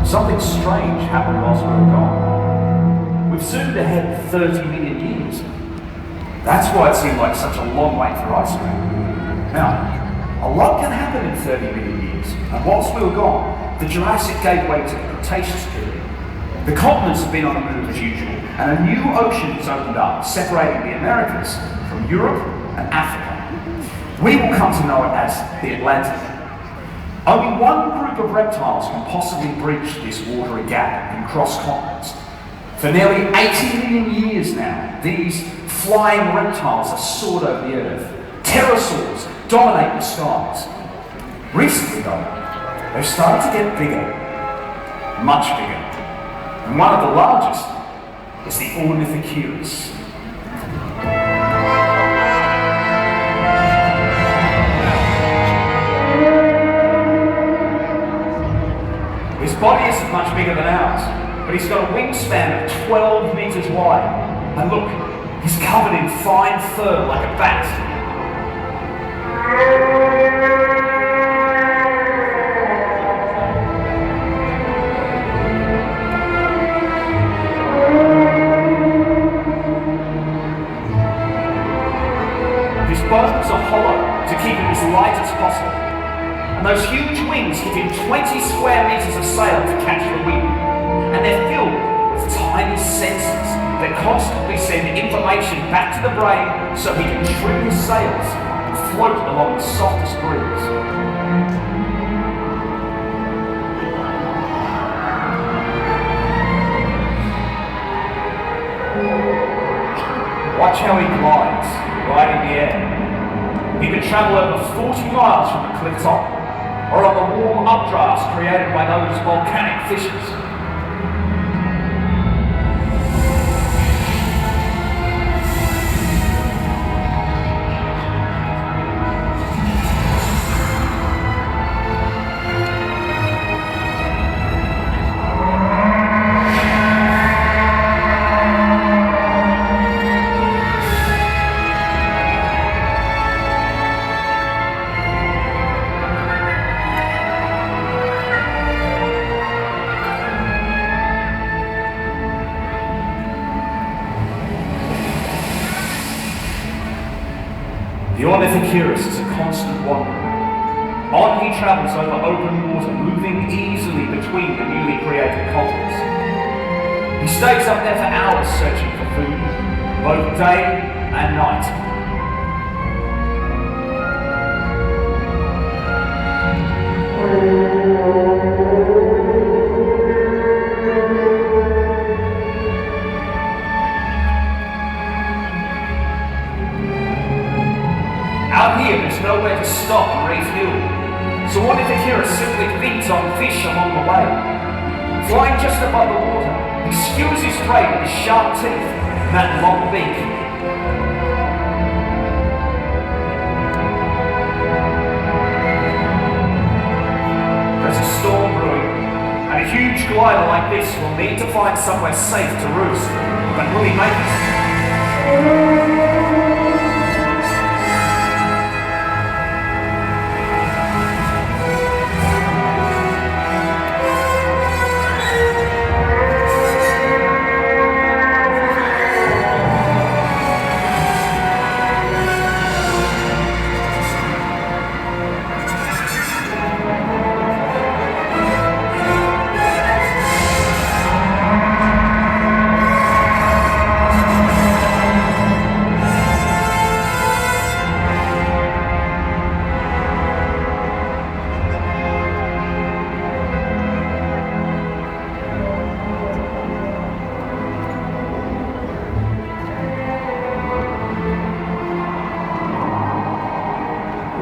something strange happened whilst we were gone. We've zoomed ahead 30 million years. That's why it seemed like such a long wait for ice cream. Now, a lot can happen in 30 million years, and whilst we were gone, the Jurassic gave way to the Cretaceous period. The continents have been on the move as usual, and a new ocean has opened up, separating the Americas from Europe and Africa. We will come to know it as the Atlantic. Only one group of reptiles can possibly breach this watery gap and cross continents. For nearly 80 million years now, these flying reptiles have soared over the earth. Pterosaurs dominate the skies. Recently though, they've started to get bigger, much bigger. And one of the largest is the Ornithocheirus. His body isn't much bigger than ours, but he's got a wingspan of 12 meters wide. And look, he's covered in fine fur like a bat. His bones are hollow to keep him as light as possible. And those huge wings give him 20 square meters of sail to catch the wind. And they're filled with tiny sensors that constantly send information back to the brain so he can trim his sails and float along the softest breeze. Watch how he glides right in the air. He can travel over 40 miles from the cliff top, or on the warm updrafts created by those volcanic fissures. The Ornithocheirus is a constant wanderer. On he travels over open water, moving easily between the newly created continents. He stays up there for hours searching for food, both day and night. Out here, there's nowhere to stop and refuel, so Ornithocheirus simply feeds on fish along the way. Flying just above the water, he skewers his prey with his sharp teeth and that long beak. There's a storm brewing, and a huge glider like this will need to find somewhere safe to roost. But will he make it?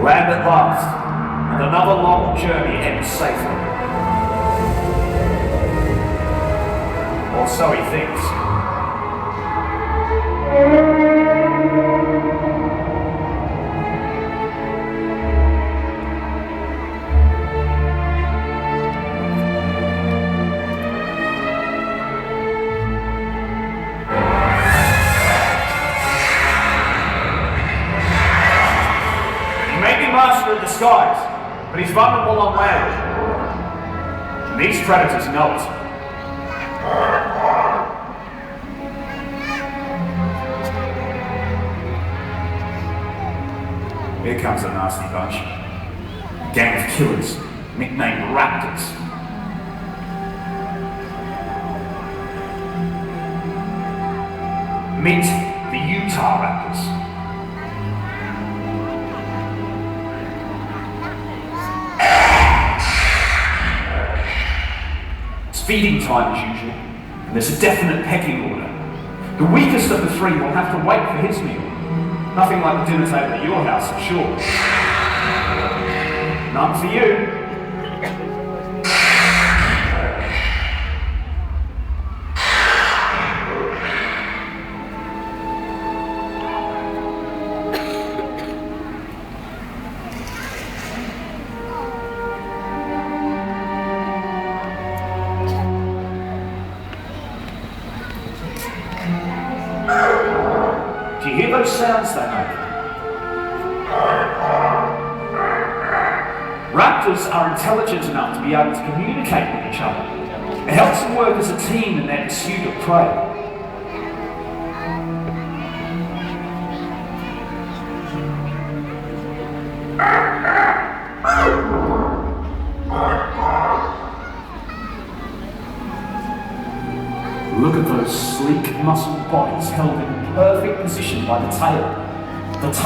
Land at last, and another long journey ends safely. Or so he thinks. Master of the skies, but he's vulnerable on land. And these predators know it. Here comes a nasty bunch. A gang of killers, nicknamed Raptors. Meet the Utah Raptors. It's feeding time as usual, and there's a definite pecking order. The weakest of the three will have to wait for his meal. Nothing like the dinner table at your house, I'm sure. None for you. Do you hear those sounds they make? Raptors are intelligent enough to be able to communicate with each other. It helps them work as a team in their pursuit of prey. Look at those sleek, muscled bodies held in perfect position by the tail. The tail